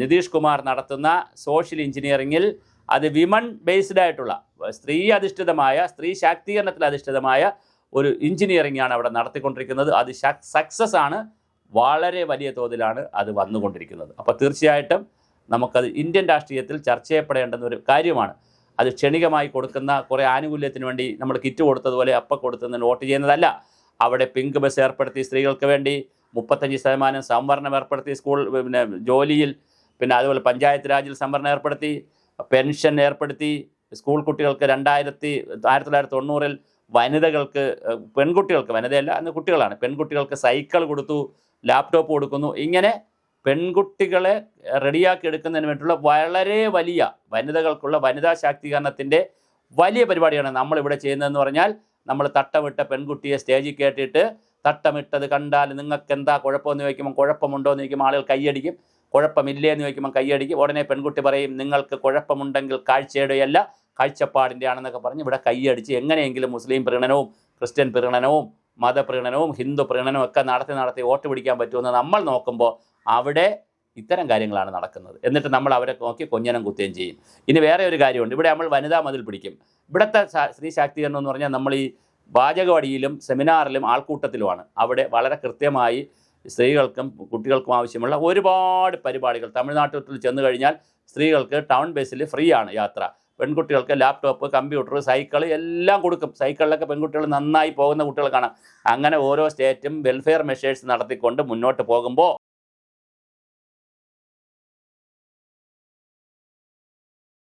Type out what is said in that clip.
നിതീഷ് കുമാർ നടത്തുന്ന സോഷ്യൽ എഞ്ചിനീയറിങ്ങിൽ അത് women based ആയിട്ടുള്ള സ്ത്രീ ശാക്തീകരണത്തിൽ അധിഷ്ഠിതമായ ഒരു എഞ്ചിനീയറിംഗ് ആണ് അവിടെ നടത്തിക്കൊണ്ടിരിക്കുന്നത്. അത് സക്സസ് ആണ്, വളരെ വലിയ തോതിലാണ് അത് വന്നുകൊണ്ടിരിക്കുന്നത്. അപ്പോൾ തീർച്ചയായിട്ടും നമുക്കത് ഇന്ത്യൻ രാഷ്ട്രീയത്തിൽ ചർച്ച ചെയ്യപ്പെടേണ്ടുന്ന ഒരു കാര്യമാണ്. അത് ക്ഷണികമായി കൊടുക്കുന്ന കുറേ ആനുകൂല്യത്തിന് വേണ്ടി നമ്മൾ കിറ്റ് കൊടുത്തതുപോലെ അപ്പം കൊടുത്തതിന് വോട്ട് ചെയ്യുന്നതല്ല. അവിടെ പിങ്ക് ബസ് ഏർപ്പെടുത്തി, സ്ത്രീകൾക്ക് വേണ്ടി 35% സംവരണം ഏർപ്പെടുത്തി, സ്കൂൾ ജോലിയിൽ, അതുപോലെ പഞ്ചായത്ത് രാജിൽ സംവരണം ഏർപ്പെടുത്തി, പെൻഷൻ ഏർപ്പെടുത്തി, സ്കൂൾ കുട്ടികൾക്ക് 1990 വനിതകൾക്ക്, പെൺകുട്ടികൾക്ക്, വനിതയല്ല അന്ന് കുട്ടികളാണ്, പെൺകുട്ടികൾക്ക് സൈക്കിൾ കൊടുത്തു, ലാപ്ടോപ്പ് കൊടുക്കുന്നു. ഇങ്ങനെ പെൺകുട്ടികളെ റെഡിയാക്കി എടുക്കുന്നതിന് വേണ്ടിയിട്ടുള്ള വളരെ വലിയ വനിതകൾക്കുള്ള വനിതാ ശാക്തീകരണത്തിൻ്റെ വലിയ പരിപാടിയാണ് നമ്മളിവിടെ ചെയ്യുന്നതെന്ന് പറഞ്ഞാൽ, നമ്മൾ തട്ടമിട്ട പെൺകുട്ടിയെ സ്റ്റേജിൽ കയറ്റിയിട്ട് തട്ടമിട്ടത് കണ്ടാൽ നിങ്ങൾക്ക് എന്താ കുഴപ്പമെന്ന് ചോദിക്കുമ്പോൾ കുഴപ്പമുണ്ടോ എന്ന് ചോദിക്കുമ്പോൾ ആളുകൾ കൈയടിക്കും, കുഴപ്പമില്ലേ എന്ന് ചോദിക്കുമ്പോൾ കൈയടിക്കും. ഉടനെ പെൺകുട്ടി പറയും നിങ്ങൾക്ക് കുഴപ്പമുണ്ടെങ്കിൽ കാഴ്ചയുടെയല്ല കാഴ്ചപ്പാടിൻ്റെ ആണെന്നൊക്കെ പറഞ്ഞ് ഇവിടെ കൈയടിച്ച് എങ്ങനെയെങ്കിലും മുസ്ലിം പ്രീണനവും ക്രിസ്ത്യൻ പ്രീണനവും മതപ്രീണനവും ഹിന്ദു പ്രീണനവും ഒക്കെ നടത്തി വോട്ട് പിടിക്കാൻ പറ്റുമെന്ന് നമ്മൾ നോക്കുമ്പോൾ അവിടെ ഇത്തരം കാര്യങ്ങളാണ് നടക്കുന്നത്. എന്നിട്ട് നമ്മൾ അവരെ നോക്കി കൊഞ്ഞനം കുത്തുകയും ചെയ്യും. ഇനി വേറെ ഒരു കാര്യമുണ്ട്, ഇവിടെ നമ്മൾ വനിതാ മതിൽ പിടിക്കും. ഇവിടുത്തെ സ്ത്രീ ശാക്തീകരണം എന്ന് പറഞ്ഞാൽ നമ്മൾ ഈ വാചകവടിയിലും സെമിനാറിലും ആൾക്കൂട്ടത്തിലുമാണ്. അവിടെ വളരെ കൃത്യമായി സ്ത്രീകൾക്കും കുട്ടികൾക്കും ആവശ്യമുള്ള ഒരുപാട് പരിപാടികൾ, തമിഴ്നാട്ടിൽ ചെന്ന് കഴിഞ്ഞാൽ സ്ത്രീകൾക്ക് ടൗൺ ബസ്സിൽ ഫ്രീ ആണ് യാത്ര, പെൺകുട്ടികൾക്ക് ലാപ്ടോപ്പ്, കമ്പ്യൂട്ടർ, സൈക്കിൾ എല്ലാം കൊടുക്കും. സൈക്കിളിലൊക്കെ പെൺകുട്ടികൾ നന്നായി പോകുന്ന കുട്ടികൾ കാണാം. അങ്ങനെ ഓരോ സ്റ്റേറ്റും വെൽഫെയർ മെഷേഴ്സ് നടത്തിക്കൊണ്ട് മുന്നോട്ട് പോകുമ്പോൾ